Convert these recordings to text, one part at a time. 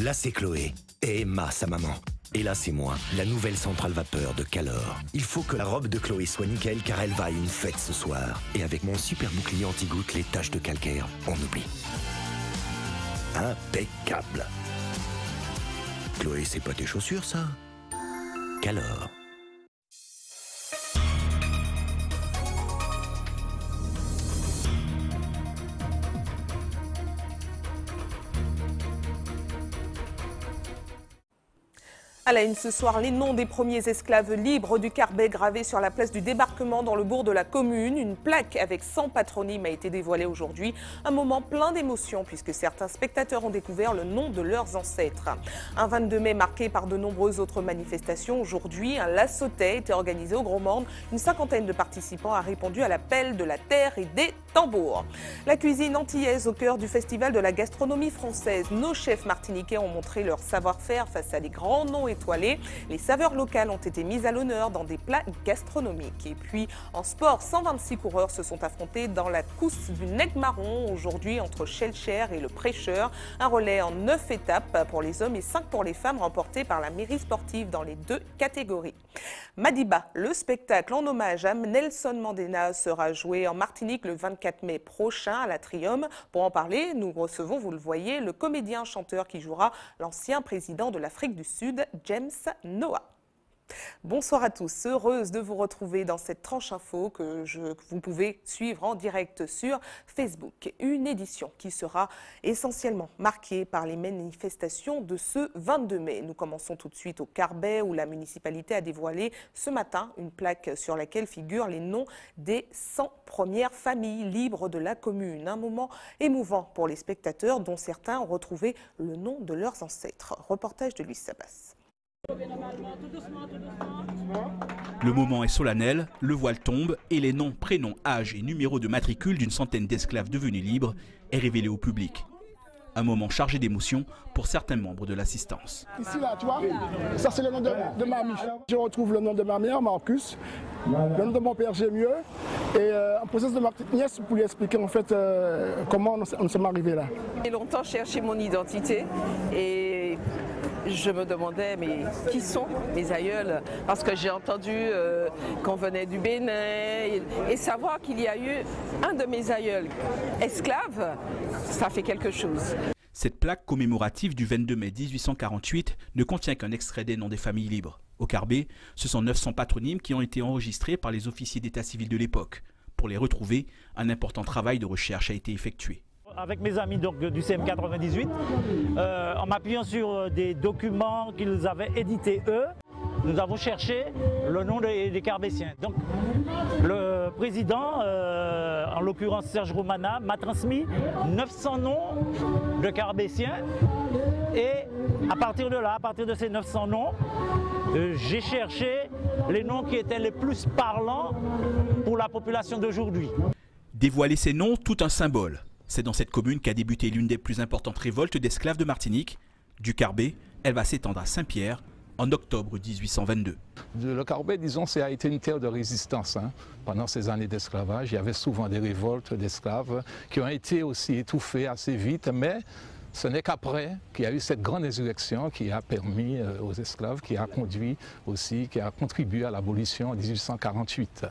Là, c'est Chloé. Et Emma, sa maman. Et là, c'est moi, la nouvelle centrale vapeur de Calor. Il faut que la robe de Chloé soit nickel car elle va à une fête ce soir. Et avec mon super bouclier anti-goutte, les taches de calcaire, on oublie. Impeccable. Chloé, c'est pas tes chaussures, ça? Calor. À la une ce soir, les noms des premiers esclaves libres du Carbet gravés sur la place du débarquement dans le bourg de la commune. Une plaque avec 100 patronymes a été dévoilée aujourd'hui. Un moment plein d'émotions puisque certains spectateurs ont découvert le nom de leurs ancêtres. Un 22 mai marqué par de nombreuses autres manifestations. Aujourd'hui, un lassautais était organisé au Gros Morne. Une cinquantaine de participants a répondu à l'appel de la terre et des tambours. La cuisine antillaise au cœur du festival de la gastronomie française. Nos chefs martiniquais ont montré leur savoir-faire face à des grands noms étoilés. Les saveurs locales ont été mises à l'honneur dans des plats gastronomiques. Et puis en sport, 126 coureurs se sont affrontés dans la course du Nec Marron aujourd'hui entre Schellcher et le Prêcheur. Un relais en 9 étapes pour les hommes et 5 pour les femmes remporté par la mairie sportive dans les 2 catégories. Madiba, le spectacle en hommage à Nelson Mandela sera joué en Martinique le 24 mai prochain à l'Atrium. Pour en parler, nous recevons, vous le voyez, le comédien-chanteur qui jouera l'ancien président de l'Afrique du Sud, James Noah. Bonsoir à tous, heureuse de vous retrouver dans cette tranche info que vous pouvez suivre en direct sur Facebook. Une édition qui sera essentiellement marquée par les manifestations de ce 22 mai. Nous commençons tout de suite au Carbet où la municipalité a dévoilé ce matin une plaque sur laquelle figurent les noms des 100 premières familles libres de la commune. Un moment émouvant pour les spectateurs dont certains ont retrouvé le nom de leurs ancêtres. Reportage de Louis Sabas. Le moment est solennel, le voile tombe et les noms, prénoms, âges et numéros de matricule d'une centaine d'esclaves devenus libres est révélé au public. Un moment chargé d'émotion pour certains membres de l'assistance. Ici, là, tu vois, ça c'est le nom de ma mie. Je retrouve le nom de ma mère, Marcus, le nom de mon père, Gémieux, et en process de ma petite nièce pour lui expliquer en fait comment on s'est arrivé là. J'ai longtemps cherché mon identité et je me demandais mais qui sont mes aïeuls, parce que j'ai entendu qu'on venait du Bénin et savoir qu'il y a eu un de mes aïeuls esclave, ça fait quelque chose. Cette plaque commémorative du 22 mai 1848 ne contient qu'un extrait des noms des familles libres. Au Carbet, ce sont 900 patronymes qui ont été enregistrés par les officiers d'état civil de l'époque. Pour les retrouver, un important travail de recherche a été effectué. Avec mes amis donc, du CM 98, en m'appuyant sur des documents qu'ils avaient édités eux, nous avons cherché le nom des Carbétiens. Donc le président, en l'occurrence Serge Roumana, m'a transmis 900 noms de Carbétiens et à partir de là, à partir de ces 900 noms, j'ai cherché les noms qui étaient les plus parlants pour la population d'aujourd'hui. Dévoiler ces noms, tout un symbole. C'est dans cette commune qu'a débuté l'une des plus importantes révoltes d'esclaves de Martinique. Du Carbet, elle va s'étendre à Saint-Pierre en octobre 1822. Le Carbet, disons, ça a été une terre de résistance. Pendant ces années d'esclavage, il y avait souvent des révoltes d'esclaves qui ont été aussi étouffées assez vite, mais ce n'est qu'après qu'il y a eu cette grande insurrection qui a permis aux esclaves, qui a conduit aussi, qui a contribué à l'abolition en 1848.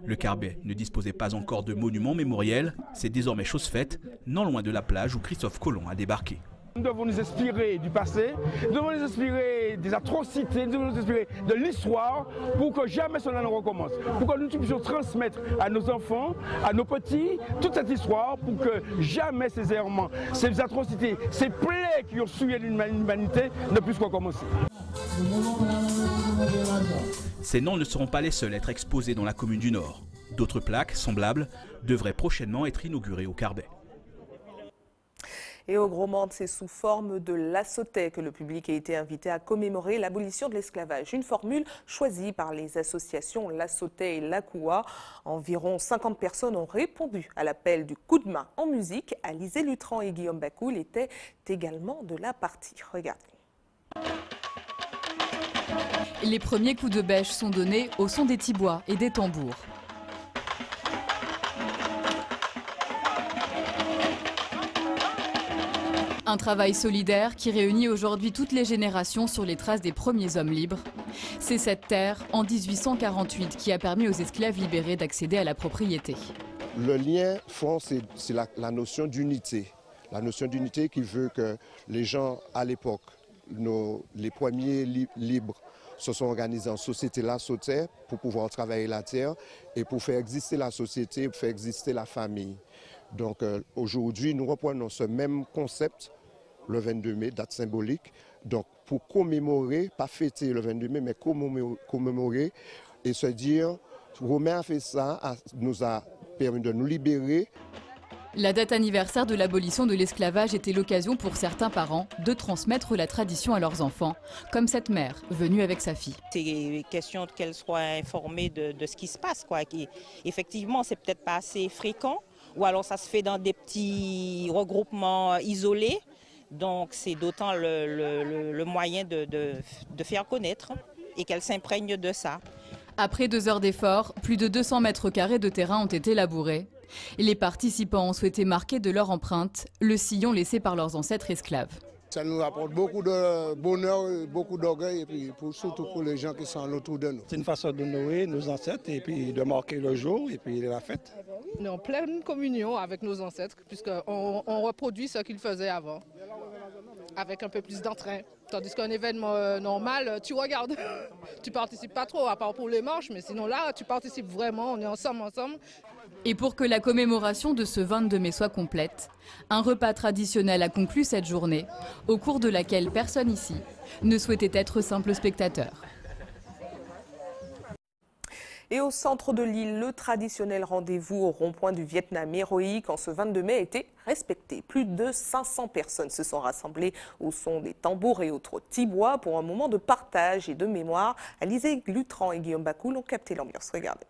Le Carbet ne disposait pas encore de monument mémoriel, c'est désormais chose faite, non loin de la plage où Christophe Colomb a débarqué. Nous devons nous inspirer du passé, nous devons nous inspirer des atrocités, nous devons nous inspirer de l'histoire pour que jamais cela ne recommence. Pour que nous puissions transmettre à nos enfants, à nos petits, toute cette histoire pour que jamais ces errements, ces atrocités, ces plaies qui ont souillé l'humanité ne puissent recommencer. Ces noms ne seront pas les seuls à être exposés dans la commune du Nord. D'autres plaques semblables devraient prochainement être inaugurées au Carbet. Et au Gros Morne, c'est sous forme de lassautais que le public a été invité à commémorer l'abolition de l'esclavage. Une formule choisie par les associations Lassautais et Lakoua. Environ 50 personnes ont répondu à l'appel du coup de main en musique. Alizé Lutran et Guillaume Bacoul étaient également de la partie. Regardez. Les premiers coups de bêche sont donnés au son des tibois et des tambours. Un travail solidaire qui réunit aujourd'hui toutes les générations sur les traces des premiers hommes libres. C'est cette terre, en 1848, qui a permis aux esclaves libérés d'accéder à la propriété. Le lien fort, c'est la notion d'unité. La notion d'unité qui veut que les gens, à l'époque, les premiers libres, se sont organisés en société la terre pour pouvoir travailler la terre et pour faire exister la société, pour faire exister la famille. Donc aujourd'hui, nous reprenons ce même concept le 22 mai, date symbolique, donc pour commémorer, pas fêter le 22 mai, mais commémorer et se dire, Romain a fait ça, nous a permis de nous libérer. La date anniversaire de l'abolition de l'esclavage était l'occasion pour certains parents de transmettre la tradition à leurs enfants, comme cette mère venue avec sa fille. C'est question qu'elle soit informée de ce qui se passe, quoi. Effectivement, c'est peut-être pas assez fréquent, ou alors ça se fait dans des petits regroupements isolés. Donc c'est d'autant le moyen de faire connaître et qu'elle s'imprègne de ça. Après 2 heures d'efforts, plus de 200 mètres carrés de terrain ont été labourés. Les participants ont souhaité marquer de leur empreinte le sillon laissé par leurs ancêtres esclaves. Ça nous apporte beaucoup de bonheur, beaucoup d'orgueil, et puis surtout pour les gens qui sont autour de nous. C'est une façon d'honorer nos ancêtres et puis de marquer le jour et puis la fête. On est en pleine communion avec nos ancêtres puisqu'on reproduit ce qu'ils faisaient avant, avec un peu plus d'entrain. Tandis qu'un événement normal, tu regardes, tu participes pas trop, à part pour les marches, mais sinon là, tu participes vraiment, on est ensemble. Et pour que la commémoration de ce 22 mai soit complète, un repas traditionnel a conclu cette journée, au cours de laquelle personne ici ne souhaitait être simple spectateur. Et au centre de l'île, le traditionnel rendez-vous au rond-point du Vietnam héroïque en ce 22 mai a été respecté. Plus de 500 personnes se sont rassemblées au son des tambours et autres tibois pour un moment de partage et de mémoire. Alizé Glutran et Guillaume Bacoul ont capté l'ambiance. Regardez.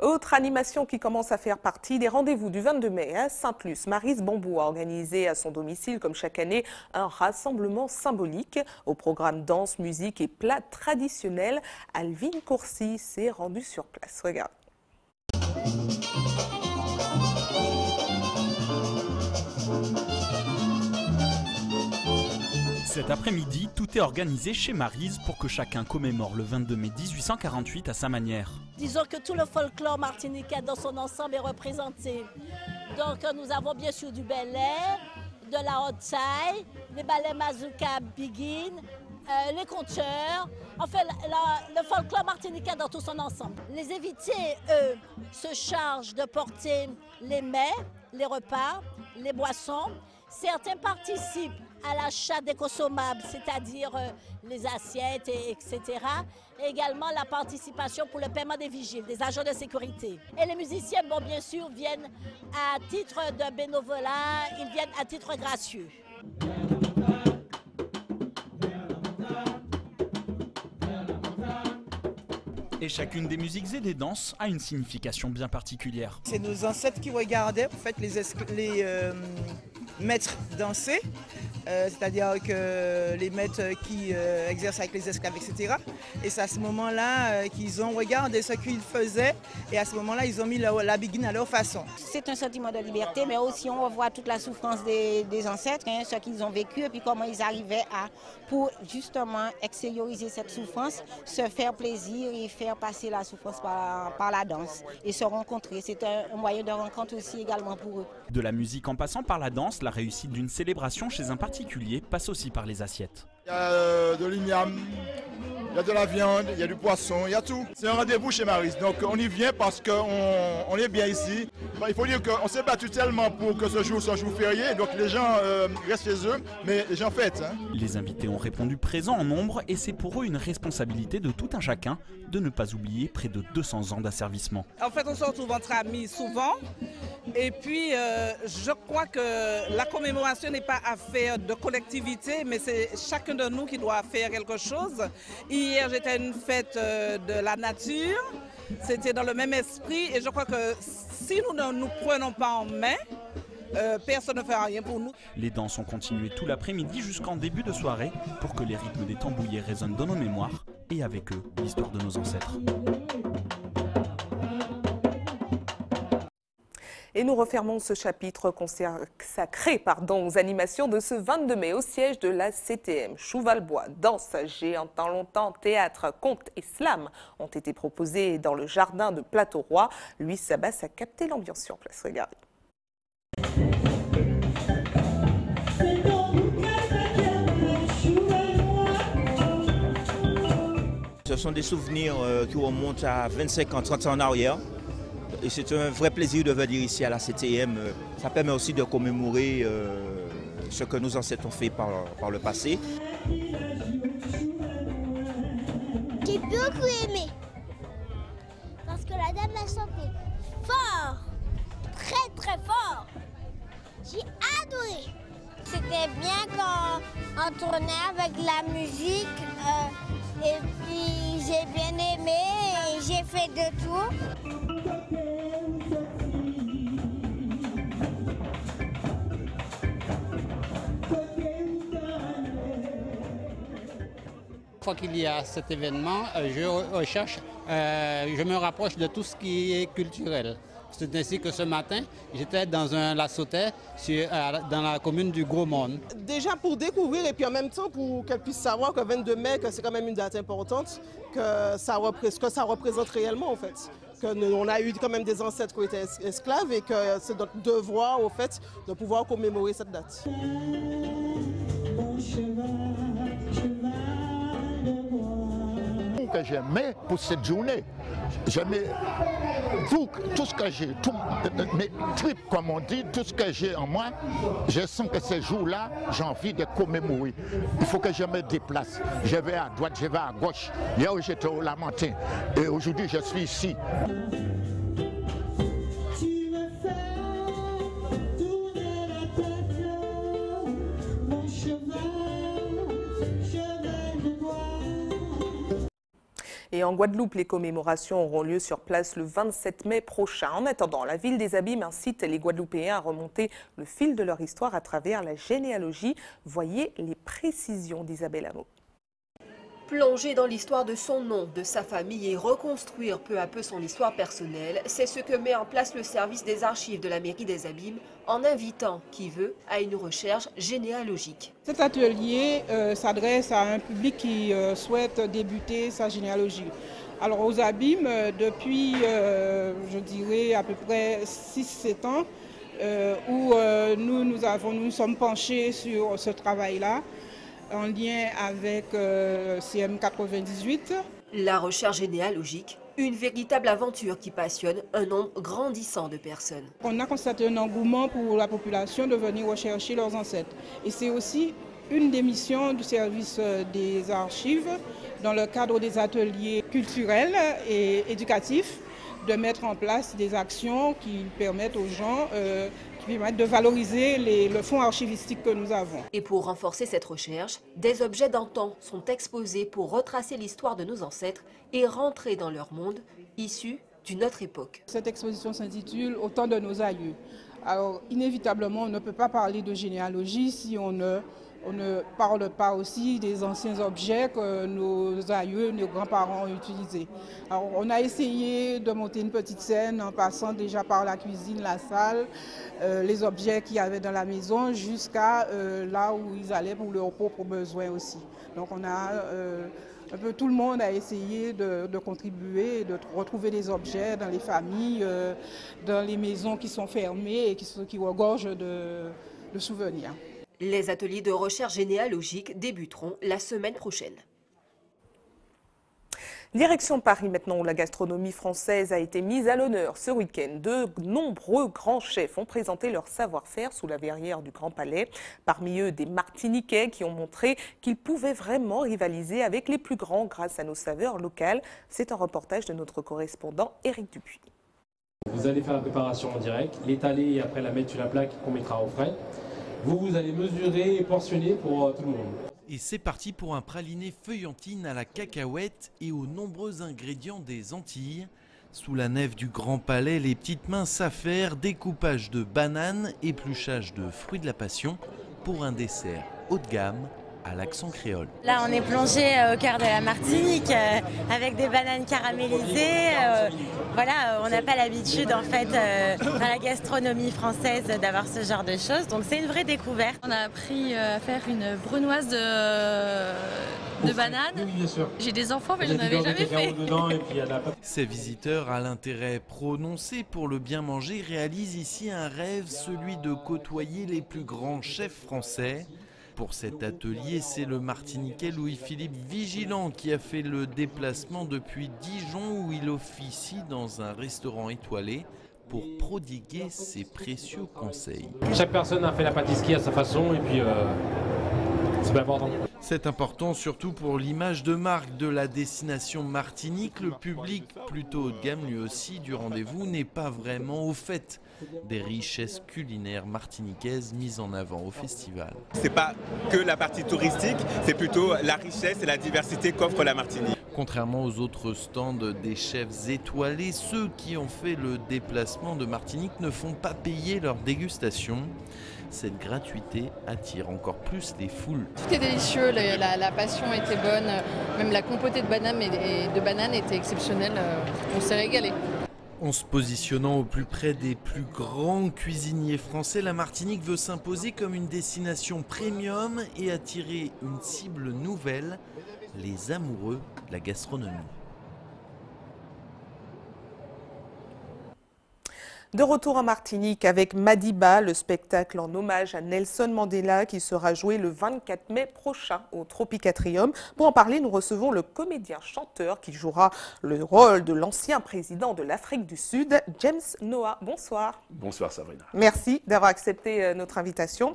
Autre animation qui commence à faire partie des rendez-vous du 22 mai à Sainte-Luce. Maryse Bambou a organisé à son domicile, comme chaque année, un rassemblement symbolique. Au programme danse, musique et plats traditionnels, Alvin Courcy s'est rendue sur place. Regarde. Cet après-midi, tout est organisé chez Maryse pour que chacun commémore le 22 mai 1848 à sa manière. Disons que tout le folklore martiniquais dans son ensemble est représenté. Donc nous avons bien sûr du Bel Air, de la Haute-Saille, les ballets Mazouka Biguine, les conteurs, enfin le folklore martiniquais dans tout son ensemble. Les invités, eux, se chargent de porter les mets, les repas, les boissons. Certains participent à l'achat des consommables, c'est-à-dire les assiettes, etc. Et également la participation pour le paiement des vigiles, des agents de sécurité. Et les musiciens, bon, bien sûr, viennent à titre de bénévolat, ils viennent à titre gracieux. Et chacune des musiques et des danses a une signification bien particulière. C'est nos ancêtres qui regardaient en fait, les maîtres danser, c'est-à-dire que les maîtres qui exercent avec les esclaves, etc. Et c'est à ce moment-là qu'ils ont regardé ce qu'ils faisaient et à ce moment-là, ils ont mis la biguine à leur façon. C'est un sentiment de liberté, mais aussi on revoit toute la souffrance des ancêtres, hein, ce qu'ils ont vécu et puis comment ils arrivaient pour justement extérioriser cette souffrance, se faire plaisir et faire passer la souffrance par la danse et se rencontrer. C'est un moyen de rencontre aussi également pour eux. De la musique en passant par la danse, la la réussite d'une célébration chez un particulier passe aussi par les assiettes. Il y a de l'igname, il y a de la viande, il y a du poisson, il y a tout. C'est un rendez-vous chez Maryse, donc on y vient parce qu'on est bien ici. Il faut dire qu'on s'est battu tellement pour que ce jour soit jour férié, donc les gens restent chez eux, mais les gens fêtent. Hein. Les invités ont répondu présents en nombre et c'est pour eux une responsabilité de tout un chacun de ne pas oublier près de 200 ans d'asservissement. En fait, on se retrouve entre amis souvent. Et puis, je crois que la commémoration n'est pas affaire de collectivité, mais c'est chacun de nous qui doit faire quelque chose. Hier, j'étais à une fête de la nature. C'était dans le même esprit. Et je crois que si nous ne nous prenons pas en main, personne ne fera rien pour nous. Les danses ont continué tout l'après-midi jusqu'en début de soirée pour que les rythmes des tambouillés résonnent dans nos mémoires et avec eux, l'histoire de nos ancêtres. Et nous refermons ce chapitre consacré aux animations de ce 22 mai au siège de la CTM. Chouvalbois, danse, j'ai entendu longtemps, théâtre, conte et slam ont été proposés dans le jardin de Plateau-Roi. Louis Sabas a capté l'ambiance sur place. Regardez. Ce sont des souvenirs qui remontent à 25 ans, 30 ans en arrière. Et c'est un vrai plaisir de venir ici à la CTM. Ça permet aussi de commémorer ce que nos ancêtres ont fait par le passé. J'ai beaucoup aimé. Parce que la dame a chanté fort, très très fort. J'ai adoré. C'était bien quand on tournait avec la musique. Et puis j'ai bien aimé et j'ai fait de tout. Une fois qu'il y a cet événement, je me rapproche de tout ce qui est culturel. C'est ainsi que ce matin, j'étais dans un lassotais dans la commune du Gros Monde. Déjà pour découvrir et puis en même temps pour qu'elle puisse savoir que 22 mai, que c'est quand même une date importante, que ça représente réellement en fait. On a eu quand même des ancêtres qui étaient esclaves et que c'est notre devoir au fait de pouvoir commémorer cette date. Que j'aimais pour cette journée, j'aimais tout ce que j'ai, mes tripes comme on dit, tout ce que j'ai en moi, je sens que ces jours-là, j'ai envie de commémorer. Il faut que je me déplace. Je vais à droite, je vais à gauche. Hier j'étais au Lamentin et aujourd'hui je suis ici. Et en Guadeloupe, les commémorations auront lieu sur place le 27 mai prochain. En attendant, la ville des Abîmes incite les Guadeloupéens à remonter le fil de leur histoire à travers la généalogie. Voyez les précisions d'Isabelle Hameau. Plonger dans l'histoire de son nom, de sa famille et reconstruire peu à peu son histoire personnelle, c'est ce que met en place le service des archives de la mairie des Abîmes en invitant qui veut à une recherche généalogique. Cet atelier s'adresse à un public qui souhaite débuter sa généalogie. Alors aux Abîmes, depuis je dirais à peu près 6-7 ans, où nous sommes penchés sur ce travail-là, en lien avec CM98. La recherche généalogique, une véritable aventure qui passionne un nombre grandissant de personnes. On a constaté un engouement pour la population de venir rechercher leurs ancêtres. Et c'est aussi une des missions du service des archives, dans le cadre des ateliers culturels et éducatifs, de mettre en place des actions qui permettent aux gens de valoriser le fonds archivistique que nous avons. Et pour renforcer cette recherche, des objets d'antan sont exposés pour retracer l'histoire de nos ancêtres et rentrer dans leur monde issu d'une autre époque. Cette exposition s'intitule « Au temps de nos aïeux ». Alors inévitablement, on ne peut pas parler de généalogie si on ne parle pas aussi des anciens objets que nos aïeux, nos grands-parents ont utilisés. Alors, on a essayé de monter une petite scène en passant déjà par la cuisine, la salle, les objets qu'il y avait dans la maison jusqu'à là où ils allaient pour leurs propres besoins aussi. Donc on a un peu tout le monde a essayé de contribuer, de retrouver des objets dans les familles, dans les maisons qui sont fermées et qui regorgent le souvenir. Les ateliers de recherche généalogique débuteront la semaine prochaine. Direction Paris maintenant, où la gastronomie française a été mise à l'honneur ce week-end. De nombreux grands chefs ont présenté leur savoir-faire sous la verrière du Grand Palais. Parmi eux, des Martiniquais qui ont montré qu'ils pouvaient vraiment rivaliser avec les plus grands grâce à nos saveurs locales. C'est un reportage de notre correspondant Éric Dupuis. Vous allez faire la préparation en direct, l'étaler et après la mettre sur la plaque qu'on mettra au frais. Vous allez mesurer et portionner pour tout le monde. Et c'est parti pour un praliné feuillantine à la cacahuète et aux nombreux ingrédients des Antilles. Sous la nef du Grand Palais, les petites mains s'affairent, découpage de bananes, épluchage de fruits de la passion pour un dessert haut de gamme à l'accent créole. Là, on est plongé au cœur de la Martinique avec des bananes caramélisées. Voilà, on n'a pas l'habitude en fait dans la gastronomie française d'avoir ce genre de choses, donc c'est une vraie découverte. On a appris à faire une brunoise de bananes. Oui, bien sûr. J'ai des enfants mais je n'en avais jamais fait. Ces visiteurs à l'intérêt prononcé pour le bien manger réalisent ici un rêve, celui de côtoyer les plus grands chefs français. Pour cet atelier, c'est le Martiniquais Louis-Philippe Vigilant qui a fait le déplacement depuis Dijon où il officie dans un restaurant étoilé pour prodiguer ses précieux conseils. Chaque personne a fait la pâtisserie à sa façon et puis c'est pas important. C'est important surtout pour l'image de marque de la destination Martinique. Le public, plutôt haut de gamme lui aussi, du rendez-vous n'est pas vraiment au fait des richesses culinaires martiniquaises mises en avant au festival. C'est pas que la partie touristique, c'est plutôt la richesse et la diversité qu'offre la Martinique. Contrairement aux autres stands des chefs étoilés, ceux qui ont fait le déplacement de Martinique ne font pas payer leur dégustation. Cette gratuité attire encore plus les foules. Tout est délicieux, la passion était bonne, même la compotée de bananes était exceptionnelle, on s'est régalé. En se positionnant au plus près des plus grands cuisiniers français, la Martinique veut s'imposer comme une destination premium et attirer une cible nouvelle, les amoureux de la gastronomie. De retour en Martinique avec Madiba, le spectacle en hommage à Nelson Mandela qui sera joué le 24 mai prochain au Tropicatrium. Pour en parler, nous recevons le comédien-chanteur qui jouera le rôle de l'ancien président de l'Afrique du Sud, James Noah. Bonsoir. Bonsoir Sabrina. Merci d'avoir accepté notre invitation.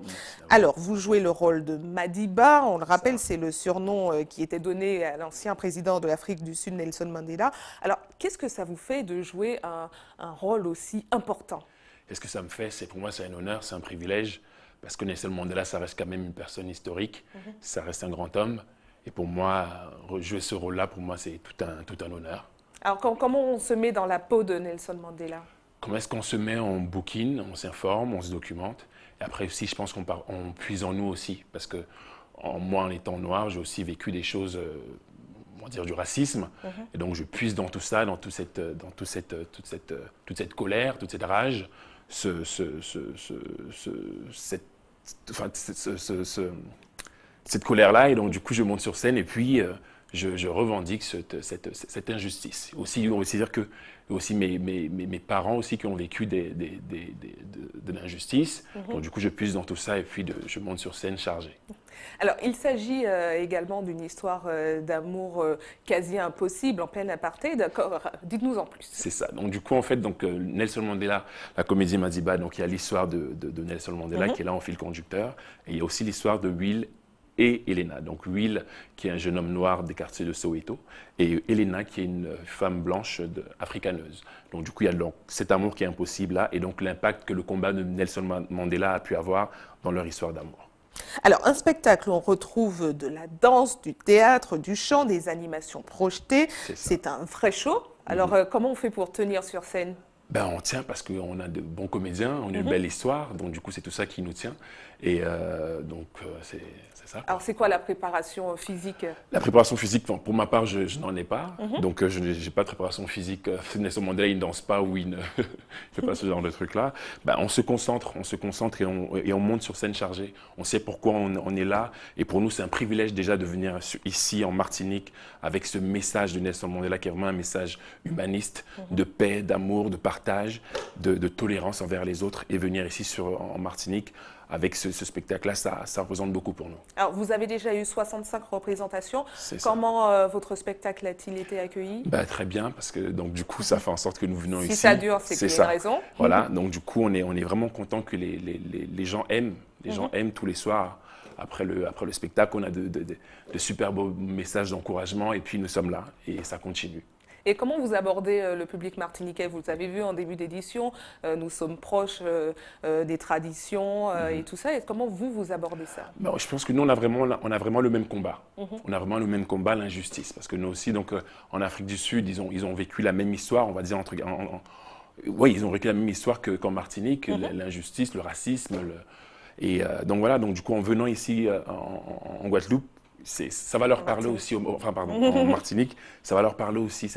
Alors, vous jouez le rôle de Madiba, on le rappelle, c'est le surnom qui était donné à l'ancien président de l'Afrique du Sud, Nelson Mandela. Alors, qu'est-ce que ça vous fait de jouer un rôle aussi important? Qu'est-ce que ça me fait? Pour moi, c'est un honneur, c'est un privilège, parce que Nelson Mandela, ça reste quand même une personne historique, ça reste un grand homme. Et pour moi, jouer ce rôle-là, pour moi, c'est tout un honneur. Alors, comment on se met dans la peau de Nelson Mandela? Comment est-ce qu'on se met? On bouquine, on s'informe, on se documente. Et après aussi, je pense qu'on puise en nous aussi, parce que moi, en étant noir, j'ai aussi vécu des choses... on va dire du racisme, et donc je puise dans tout ça, dans toute cette colère, toute cette rage, cette colère-là, et donc du coup je monte sur scène et puis je revendique cette injustice. Aussi, on va dire que aussi mes parents aussi qui ont vécu de l'injustice, donc du coup je puise dans tout ça et puis je monte sur scène chargé. Alors, il s'agit également d'une histoire d'amour quasi impossible en pleine apartheid. D'accord, dites-nous en plus. C'est ça. Donc, du coup, en fait, Nelson Mandela, la comédie Madiba, donc il y a l'histoire de Nelson Mandela qui est là en fil conducteur. Et il y a aussi l'histoire de Will et Elena. Donc, Will, qui est un jeune homme noir des quartiers de Soweto, et Elena, qui est une femme blanche africaneuse. Donc, du coup, il y a cet amour qui est impossible là, et donc l'impact que le combat de Nelson Mandela a pu avoir dans leur histoire d'amour. Alors, un spectacle où on retrouve de la danse, du théâtre, du chant, des animations projetées. C'est un vrai show. Alors, comment on fait pour tenir sur scène? On tient parce qu'on a de bons comédiens, on a une belle histoire, donc du coup, c'est tout ça qui nous tient. Et donc, c'est ça. Alors, c'est quoi la préparation physique? La préparation physique, pour ma part, je n'en ai pas. Donc, je n'ai pas de préparation physique. Nelson Mandela, il ne danse pas ou il ne fait pas ce genre de truc-là. On se concentre et on monte sur scène chargée. On sait pourquoi on est là. Et pour nous, c'est un privilège déjà de venir ici, en Martinique, avec ce message de Nelson Mandela, qui est vraiment un message humaniste, de paix, d'amour, de partage. partage, de tolérance envers les autres. Et venir ici en Martinique avec ce spectacle-là, ça représente beaucoup pour nous. Alors, vous avez déjà eu 65 représentations. Comment votre spectacle a-t-il été accueilli? Très bien, parce que donc, du coup, ça fait en sorte que nous venons ici. Si ça dure, c'est qu'il y a une raison. Voilà, donc du coup, on est vraiment content que les gens aiment. Les gens aiment tous les soirs. Après le spectacle, on a de super beaux messages d'encouragement et puis nous sommes là et ça continue. Et comment vous abordez le public martiniquais? Vous avez vu en début d'édition, nous sommes proches des traditions et tout ça. Et comment vous abordez ça? Je pense que nous, on a vraiment le même combat. On a vraiment le même combat, l'injustice. Parce que nous aussi, donc, en Afrique du Sud, ils ont vécu la même histoire, on va dire, oui, ils ont vécu la même histoire qu'en Martinique, l'injustice, le racisme. Et donc voilà, donc du coup, en venant ici en Guadeloupe, ça va leur parler aussi, en Martinique, ça va leur parler aussi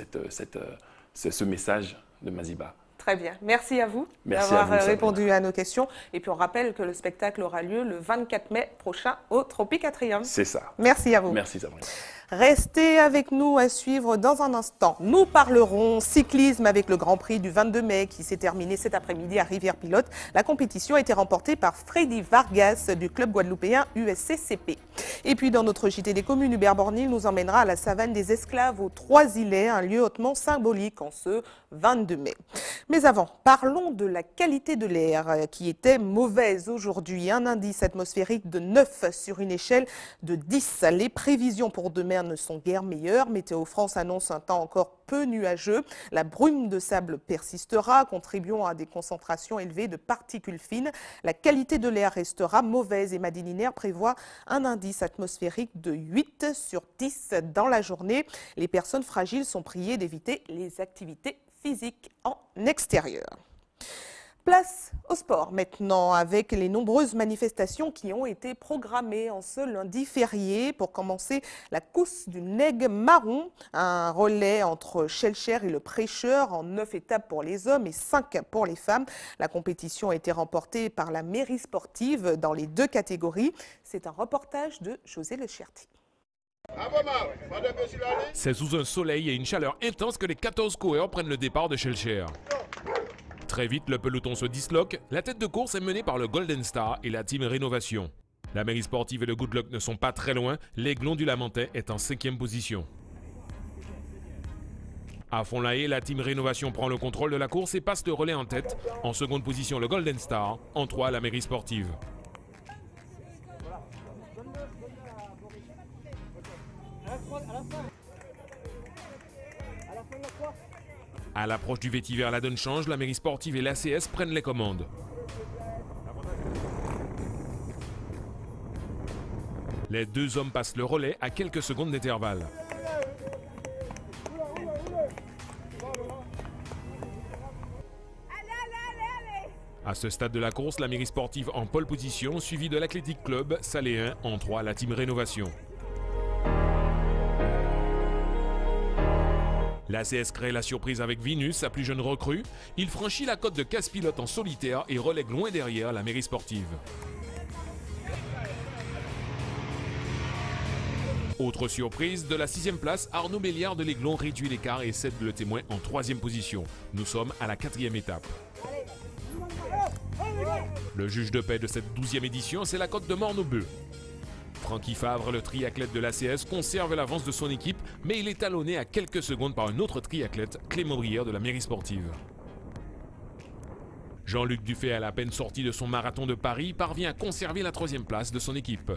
ce message de Maziba. Très bien. Merci à vous d'avoir répondu à nos questions. Et puis on rappelle que le spectacle aura lieu le 24 mai prochain au Tropique Atrium. C'est ça. Merci à vous. Merci Sabrina. Restez avec nous à suivre dans un instant. Nous parlerons cyclisme avec le Grand Prix du 22 mai qui s'est terminé cet après-midi à Rivière-Pilote. La compétition a été remportée par Freddy Vargas du club guadeloupéen USCCP. Et puis dans notre JT des communes, Hubert Bornil nous emmènera à la savane des esclaves aux Trois-Îlets, un lieu hautement symbolique en ce 22 mai. Mais avant, parlons de la qualité de l'air qui était mauvaise aujourd'hui. Un indice atmosphérique de 9 sur une échelle de 10. Les prévisions pour demain ne sont guère meilleures. Météo France annonce un temps encore peu nuageux. La brume de sable persistera, contribuant à des concentrations élevées de particules fines. La qualité de l'air restera mauvaise et Madininaire prévoit un indice atmosphérique de 8 sur 10 dans la journée. Les personnes fragiles sont priées d'éviter les activités physiques en extérieur. Place au sport maintenant avec les nombreuses manifestations qui ont été programmées en ce lundi férié. Pour commencer, la course du Nègre Marron, un relais entre Schellcher et le Prêcheur en 9 étapes pour les hommes et 5 pour les femmes. La compétition a été remportée par la mairie sportive dans les 2 catégories. C'est un reportage de José Lecherti. C'est sous un soleil et une chaleur intense que les 14 coureurs prennent le départ de Schellcher. Très vite, le peloton se disloque. La tête de course est menée par le Golden Star et la team Rénovation. La mairie sportive et le Good Luck ne sont pas très loin. L'Aiglon du Lamentais est en 5e position. À Fond-la-Haye, la team Rénovation prend le contrôle de la course et passe le relais en tête. En seconde position, le Golden Star. En 3, la mairie sportive. À l'approche du vétiver, la donne change, la mairie sportive et l'ACS prennent les commandes. Les 2 hommes passent le relais à quelques secondes d'intervalle. À ce stade de la course, la mairie sportive en pole position, suivie de l'Athletic Club, Saléen, en 3, la team Rénovation. L'ACS crée la surprise avec Vinus, sa plus jeune recrue. Il franchit la côte de casse-pilote en solitaire et relègue loin derrière la mairie sportive. Autre surprise, de la 6e place, Arnaud Béliard de l'Aiglon réduit l'écart et cède le témoin en 3e position. Nous sommes à la 4e étape. Le juge de paix de cette 12e édition, c'est la côte de Morneau-Bœuf. Francky Favre, le triathlète de l'ACS, conserve l'avance de son équipe, mais il est talonné à quelques secondes par un autre triathlète, Clément Brière de la mairie sportive. Jean-Luc Dufay, à la peine sorti de son marathon de Paris, parvient à conserver la 3e place de son équipe.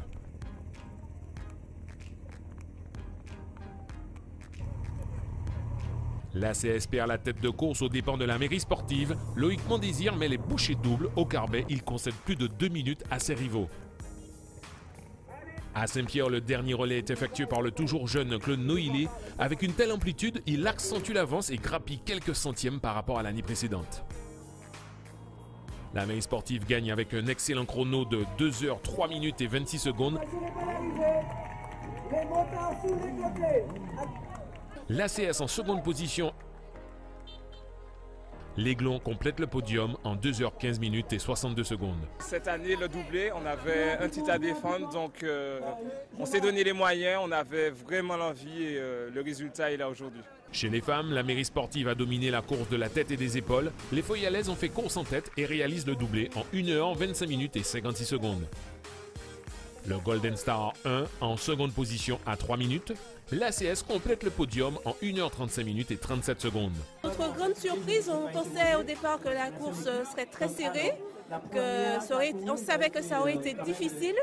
L'ACS perd la tête de course aux dépens de la mairie sportive. Loïc Mondésir met les bouchées doubles au Carbet. Il concède plus de 2 minutes à ses rivaux. À Saint-Pierre, le dernier relais est effectué par le toujours jeune Claude Noïlé. Avec une telle amplitude, il accentue l'avance et grappille quelques centièmes par rapport à l'année précédente. La mairie sportive gagne avec un excellent chrono de 2 heures 3 minutes et 26 secondes. L'ACS en seconde position. L'Aiglon complète le podium en 2 heures 15 minutes et 62 secondes. Cette année, le doublé, on avait un titre à défendre, donc on s'est donné les moyens, on avait vraiment l'envie et le résultat est là aujourd'hui. Chez les femmes, la mairie sportive a dominé la course de la tête et des épaules. Les Foyalaises ont fait course en tête et réalisent le doublé en 1h, 25 minutes et 56 secondes. Le Golden Star 1 en seconde position à 3 minutes. L'ACS complète le podium en 1h35 minutes et 37 secondes. Notre grande surprise, on pensait au départ que la course serait très serrée, on savait que ça aurait été difficile.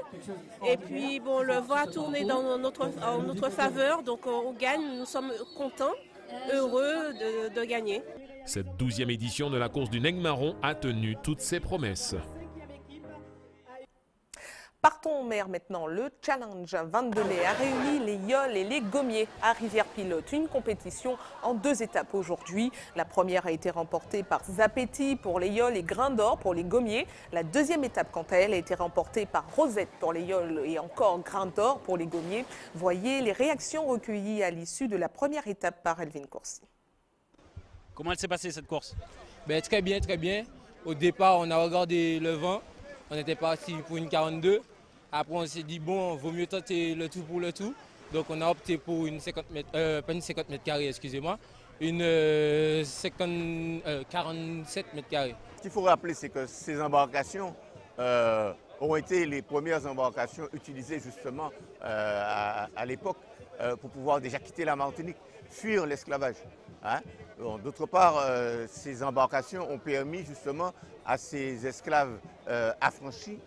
Et puis bon, le vent a tourné en notre faveur, donc on gagne, nous sommes contents, heureux de gagner. Cette 12e édition de la course du Nègre Marron a tenu toutes ses promesses. Partons en mer maintenant. Le Challenge 22 mai a réuni les yoles et les gommiers à Rivière-Pilote. Une compétition en 2 étapes aujourd'hui. La première a été remportée par Zapetti pour les yoles et Grain d'Or pour les gommiers. La deuxième étape, quant à elle, a été remportée par Rosette pour les yoles et encore Grain d'Or pour les gommiers. Voyez les réactions recueillies à l'issue de la première étape par Elvin Courcy. Comment elle s'est passée cette course? Très bien, très bien. Au départ, on a regardé le vent. On était parti pour une 42. Après, on s'est dit, bon, vaut mieux tenter le tout pour le tout. Donc, on a opté pour une 50 mètres, pas une 50 mètres carrés, excusez-moi, une 47 mètres carrés. Ce qu'il faut rappeler, c'est que ces embarcations ont été les premières embarcations utilisées justement à l'époque pour pouvoir déjà quitter la Martinique, fuir l'esclavage. Hein? D'autre part, ces embarcations ont permis justement à ces esclaves affranchis,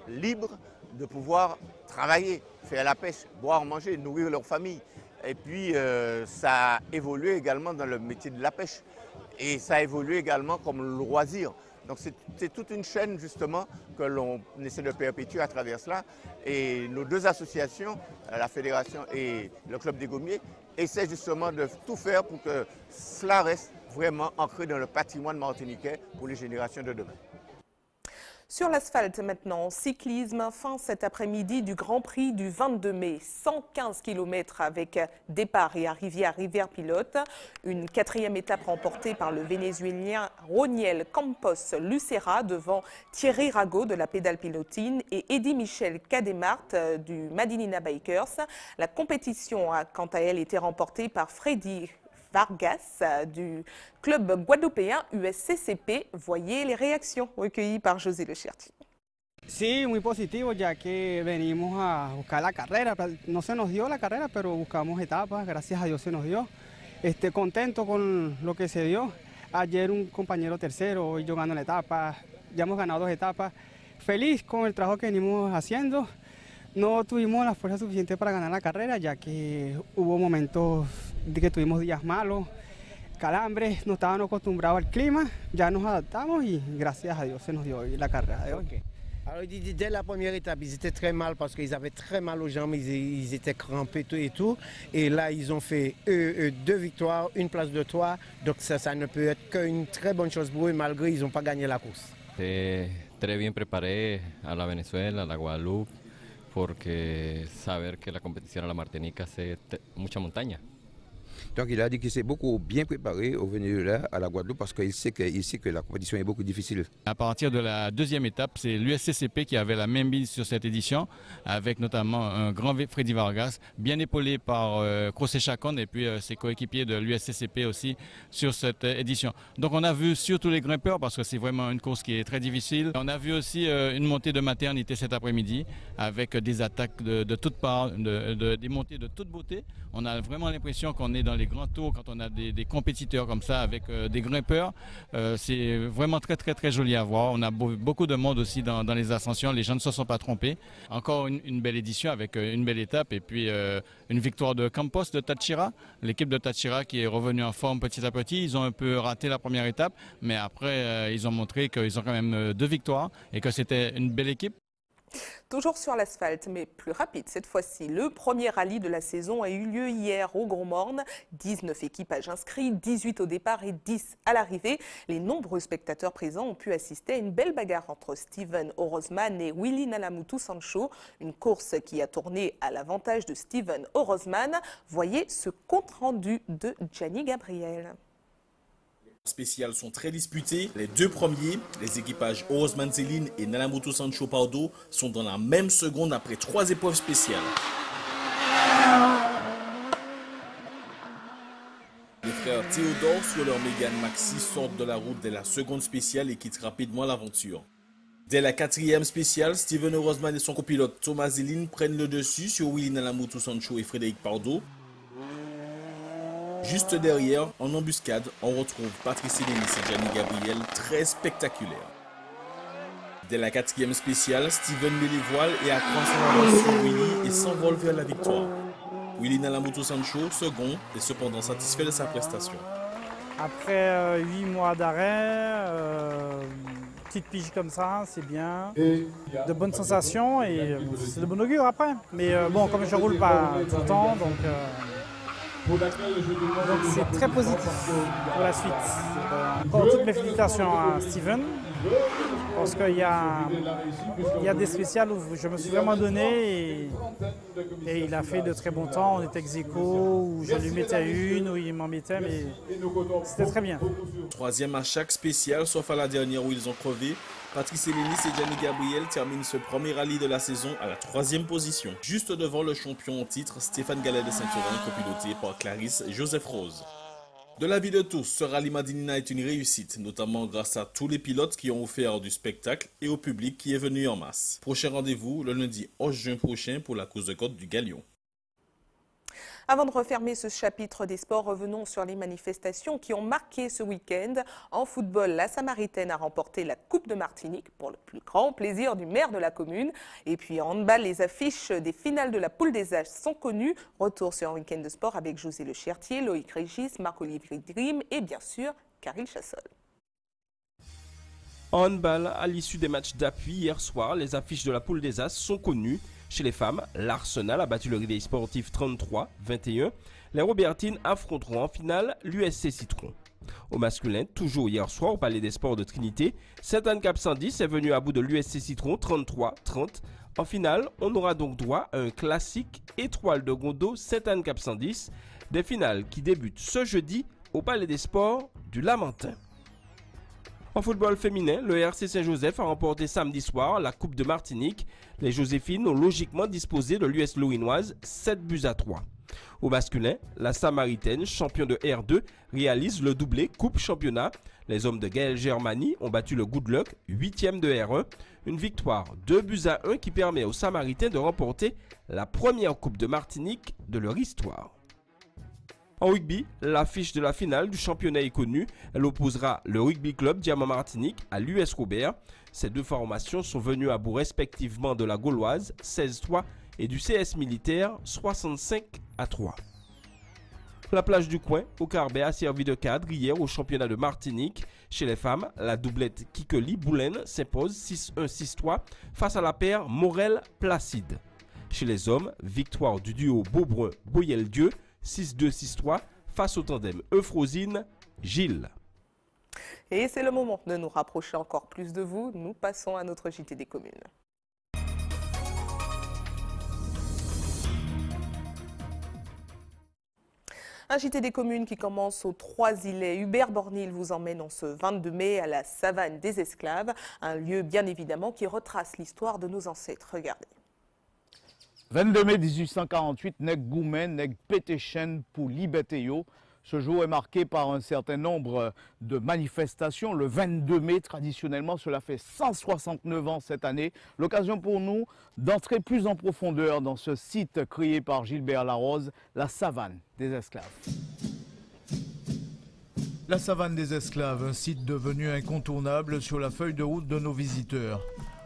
libres, de pouvoir travailler, faire la pêche, boire, manger, nourrir leur famille. Et puis ça a évolué également dans le métier de la pêche. Et ça a évolué également comme loisir. Donc c'est toute une chaîne justement que l'on essaie de perpétuer à travers cela. Et nos 2 associations, la Fédération et le Club des Gommiers, essaient justement de tout faire pour que cela reste vraiment ancré dans le patrimoine martiniquais pour les générations de demain. Sur l'asphalte maintenant, cyclisme, fin cet après-midi du Grand Prix du 22 mai. 115 km avec départ et arrivée à Rivière-Pilote. Une 4e étape remportée par le Vénézuélien Roniel Campos Lucera devant Thierry Rago de la pédale pilotine et Eddy Michel Cademart du Madinina Bikers. La compétition a quant à elle été remportée par Freddy Vargas du club guadeloupéen USCCP. Voyez les réactions recueillies par José Le Cherti. Sí, muy positivo, ya que venimos a buscar la carrera. No se nos dio la carrera, pero buscamos etapas, gracias a Dios se nos dio. Contento con lo que se dio. Ayer un compañero tercero, hoy yo gano la etapa. Ya hemos ganado 2 etapas. Feliz con el trabajo que venimos haciendo. No tuvimos la fuerza suficiente para ganar la carrera, ya que hubo momentos de que tuvimos días malos, calambres, no estábamos acostumbrados al clima, ya nos adaptamos y gracias a Dios se nos dio la carrera de hoy. Okay. Alors dès la première étape, ils étaient très mal parce qu'ils avaient très mal aux jambes, ils étaient crampés et tout. Et là, ils ont fait 2 victoires, 1 place de 3. Donc ça ne peut être qu'une très bonne chose pour eux, malgré qu'ils n'ont pas gagné la course. Très bien préparé à la Venezuela, à la Guadeloupe, porque saber que la compétition à la Martinique, c'est mucha montagne. Donc il a dit qu'il s'est beaucoup bien préparé au Venezuela, à la Guadeloupe, parce qu'il sait que la compétition est beaucoup difficile. À partir de la 2e étape, c'est l'USCCP qui avait la même mise sur cette édition, avec notamment un grand Freddy Vargas, bien épaulé par José Chacon et puis ses coéquipiers de l'USCCP aussi sur cette édition. Donc on a vu surtout les grimpeurs, parce que c'est vraiment une course qui est très difficile. On a vu aussi une montée de maternité cet après-midi, avec des attaques de toutes parts, des montées de toute beauté. On a vraiment l'impression qu'on est dans les grands tours quand on a des compétiteurs comme ça avec des grimpeurs. C'est vraiment très joli à voir. On a beaucoup de monde aussi dans les ascensions. Les gens ne se sont pas trompés. Encore une belle édition avec une belle étape et puis une victoire de Campos de Táchira. L'équipe de Táchira qui est revenue en forme petit à petit. Ils ont un peu raté la première étape, mais après ils ont montré qu'ils ont quand même 2 victoires et que c'était une belle équipe. Toujours sur l'asphalte, mais plus rapide cette fois-ci. Le premier rallye de la saison a eu lieu hier au Gros Morne. 19 équipages inscrits, 18 au départ et 10 à l'arrivée. Les nombreux spectateurs présents ont pu assister à une belle bagarre entre Steven Orozman et Willy Nalamutu Sancho. Une course qui a tourné à l'avantage de Steven Orozman. Voyez ce compte-rendu de Gianni Gabriel. Spéciales sont très disputés. Les 2 premiers, les équipages Orozman Zéline et Nalamutu Sancho Pardo, sont dans la même seconde après 3 épreuves spéciales. Théodore sur leur Mégane Maxi sortent de la route dès la seconde spéciale et quittent rapidement l'aventure. Dès la quatrième spéciale, Steven Rosman et son copilote Thomas Zellin prennent le dessus sur Willy Nalamoto Sancho et Frédéric Pardo. Juste derrière, en embuscade, on retrouve Patrice Hélène et Gianni Gabriel, très spectaculaires. Dès la quatrième spéciale, Steven met les voiles et accroît son avance sur Willy et s'envole vers la victoire. Willy Nalamoto Sancho, second, est cependant satisfait de sa prestation. Après 8 mois d'arrêt, petite pige comme ça, c'est bien. De bonnes sensations et c'est de bon augure après. Mais bon, comme je ne roule pas tout le temps, donc c'est très positif pour la suite. Encore toutes mes félicitations à Steven, parce qu'il y a des spéciales où je me suis vraiment donné et il a fait de très bons temps. On était ex-aequo, où je lui mettais une, où il m'en mettait, mais c'était très bien. Troisième à chaque spéciale, sauf à la dernière où ils ont crevé. Patrice Hélène et Gianni Gabriel terminent ce premier rallye de la saison à la 3e position, juste devant le champion en titre Stéphane Gallet de Saint-Turin, copiloté par Clarisse Joseph Rose. De l'avis de tous, ce rallye Madinina est une réussite, notamment grâce à tous les pilotes qui ont offert du spectacle et au public qui est venu en masse. Prochain rendez-vous le lundi 11 juin prochain pour la course de côte du Galion. Avant de refermer ce chapitre des sports, revenons sur les manifestations qui ont marqué ce week-end. En football, la Samaritaine a remporté la Coupe de Martinique pour le plus grand plaisir du maire de la commune. Et puis en handball, les affiches des finales de la poule des âges sont connues. Retour sur un week-end de sport avec José Le Chertier, Loïc Régis, Marc-Olivier Dream et bien sûr, Karil Chassol. En handball, à l'issue des matchs d'appui hier soir, les affiches de la poule des As sont connues. Chez les femmes, l'Arsenal a battu le Réveil Sportif 33-21. Les Robertines affronteront en finale l'USC Citron. Au masculin, toujours hier soir au Palais des Sports de Trinité, Sainte-Anne-Cap 110 est venu à bout de l'USC Citron 33-30. En finale, on aura donc droit à un classique Étoile de Gondo Sainte-Anne-Cap 110, des finales qui débutent ce jeudi au Palais des Sports du Lamentin. En football féminin, le RC Saint-Joseph a remporté samedi soir la Coupe de Martinique. Les Joséphines ont logiquement disposé de l'US Lorinoise 7-3. Au masculin, la Samaritaine, champion de R2, réalise le doublé Coupe Championnat. Les hommes de Gaël Germany ont battu le Good Luck, 8e de R1. Une victoire 2-1 qui permet aux Samaritains de remporter la première Coupe de Martinique de leur histoire. En rugby, l'affiche de la finale du championnat est connue. Elle opposera le Rugby Club Diamant Martinique à l'US Robert. Ces deux formations sont venues à bout respectivement de la Gauloise 16-3 et du CS Militaire 65-3. La plage du coin au Carbet a servi de cadre hier au championnat de Martinique. Chez les femmes, la doublette Kikeli-Boulaine s'impose 6-1-6-3 face à la paire Morel-Placide. Chez les hommes, victoire du duo Beaubrun-Boyel-Dieu 6-2-6-3 face au tandem Euphrosine-Gilles. Et c'est le moment de nous rapprocher encore plus de vous. Nous passons à notre JT des communes. Un JT des communes qui commence aux Trois-Îlets. Hubert Bornil vous emmène en ce 22 mai à la savane des esclaves. Un lieu bien évidemment qui retrace l'histoire de nos ancêtres. Regardez. 22 mai 1848, nèg goumen, nèg pétéchen pour liberté yo. Ce jour est marqué par un certain nombre de manifestations. Le 22 mai, traditionnellement, cela fait 169 ans cette année. L'occasion pour nous d'entrer plus en profondeur dans ce site créé par Gilbert Larose, la savane des esclaves. La savane des esclaves, un site devenu incontournable sur la feuille de route de nos visiteurs.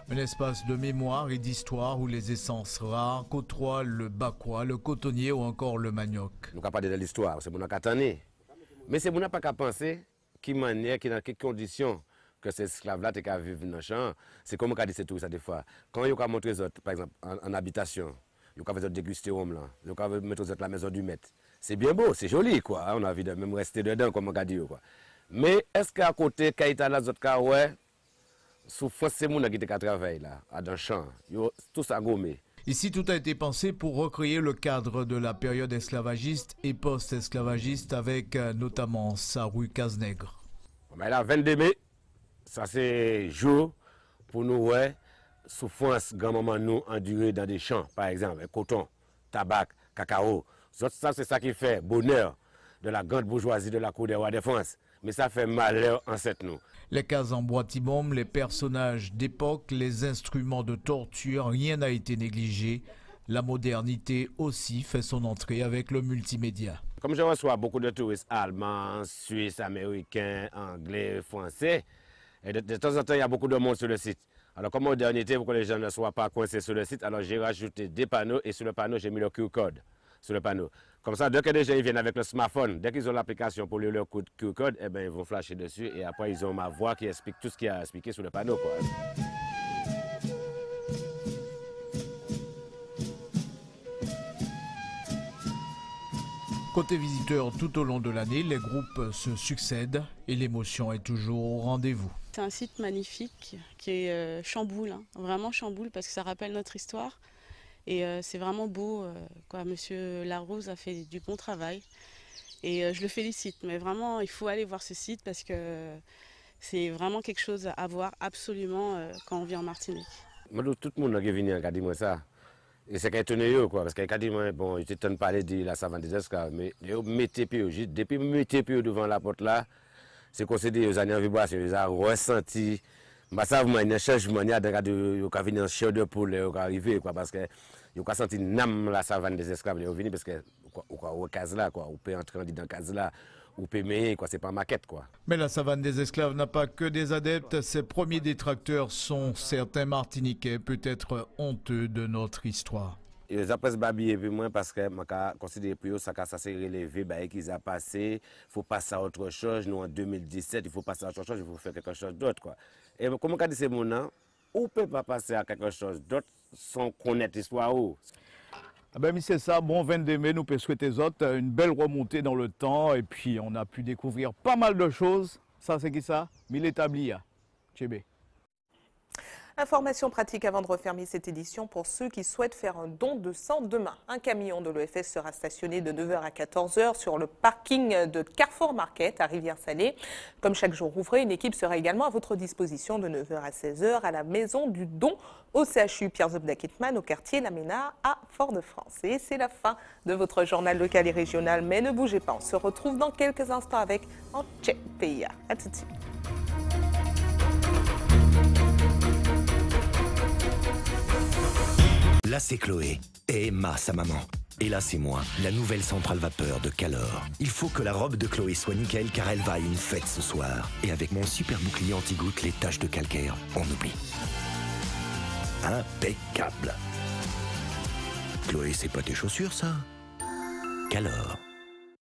Un espace de mémoire et d'histoire où les essences rares côtoient le bakwa, le cotonnier ou encore le manioc. Nous avons parlé de l'histoire, c'est mon accatanné. Mais c'est mon pas qu'à penser qui manière, qui dans quelles conditions que ces esclaves-là ont vivre dans le champ. C'est comme on a dit c'est tout ça des fois. Quand ils ont montré les autres, par exemple, en habitation, ils ont fait déguster homme là, ils ont mettre aux autres la maison du maître. C'est bien beau, c'est joli quoi. On a envie de même rester dedans comme on a dit quoi. Mais est-ce qu'à côté, quand il y a les autres cas, ouais, souffrance, c'est mon qui travaille là, dans le champ. Tout ça gommé. Ici, tout a été pensé pour recréer le cadre de la période esclavagiste et post-esclavagiste avec notamment sa rue Cazenègre. Mais là, 22 mai, ça c'est jour pour nous, ouais, souffrance, grand-maman nous endurer dans des champs, par exemple, coton, tabac, cacao. Ça, c'est ça qui fait bonheur. de la grande bourgeoisie de la Cour des rois de France. Mais ça fait malheur en cette nous. Les cases en bois tibombe, les personnages d'époque, les instruments de torture, rien n'a été négligé. La modernité aussi fait son entrée avec le multimédia. Comme je reçois beaucoup de touristes allemands, suisses, américains, anglais, français, et de temps en temps, il y a beaucoup de monde sur le site. Alors, comme modernité, pour que les gens ne soient pas coincés sur le site, alors j'ai rajouté des panneaux et sur le panneau, j'ai mis le QR code sur le panneau. Comme ça, dès que les gens viennent avec le smartphone, dès qu'ils ont l'application pour lire leur QR code, eh bien, ils vont flasher dessus et après, ils ont ma voix qui explique tout ce qu'il y a à expliquer sur le panneau, quoi. Côté visiteurs, tout au long de l'année, les groupes se succèdent et l'émotion est toujours au rendez-vous. C'est un site magnifique qui est chamboule, hein, vraiment chamboule parce que ça rappelle notre histoire. Et c'est vraiment beau, quoi. Monsieur Larose a fait du bon travail et je le félicite. Mais vraiment, il faut aller voir ce site parce que c'est vraiment quelque chose à voir absolument quand on vient en Martinique. Tout le monde qui est venu regarder moi ça. Et c'est étonné, quoi, parce qu'il a dit, bon, il t'entend parler de la savane des esclaves, mais mettez pied, depuis mettez pied devant la porte là, c'est considéré aux années en vibration, ils ont ressenti, un changement, il y a un chien de poule qui est arrivé, quoi, parce que ils ont senti la savane des esclaves, ils sont venus parce que, au cas là, quoi, on peut entrer dans le cas là. Ou payer, quoi, c'est pas maquette, quoi. Mais la savane des esclaves n'a pas que des adeptes. Ses premiers détracteurs sont certains Martiniquais, peut-être honteux de notre histoire. Ils ont presque babillé puis moi parce que je considère que ça s'est relevé, qu'ils ont passé. Il faut passer à autre chose. Nous, en 2017, il faut passer à autre chose, il faut faire quelque chose d'autre, quoi. Et comme on dit ces mots-là, on ne peut pas passer à quelque chose d'autre sans connaître l'histoire. Ah ben, c'est ça, bon 22 mai, nous peut souhaiter aux autres une belle remontée dans le temps et puis on a pu découvrir pas mal de choses. Ça, c'est qui ça? Mille établis, Tchébé. Information pratique avant de refermer cette édition pour ceux qui souhaitent faire un don de sang demain. Un camion de l'EFS sera stationné de 9h à 14h sur le parking de Carrefour Market à Rivière-Salée. Comme chaque jour ouvré, une équipe sera également à votre disposition de 9h à 16h à la Maison du Don au CHU Pierre-Zobda-Kittmann au quartier La Ménard à Fort-de-France. Et c'est la fin de votre journal local et régional. Mais ne bougez pas, on se retrouve dans quelques instants avec Antje Peya. À tout de suite. Là, c'est Chloé et Emma, sa maman. Et là, c'est moi, la nouvelle centrale vapeur de Calor. Il faut que la robe de Chloé soit nickel car elle va à une fête ce soir. Et avec mon super bouclier anti-goutte, les taches de calcaire, on oublie. Impeccable. Chloé, c'est pas tes chaussures, ça? Calor.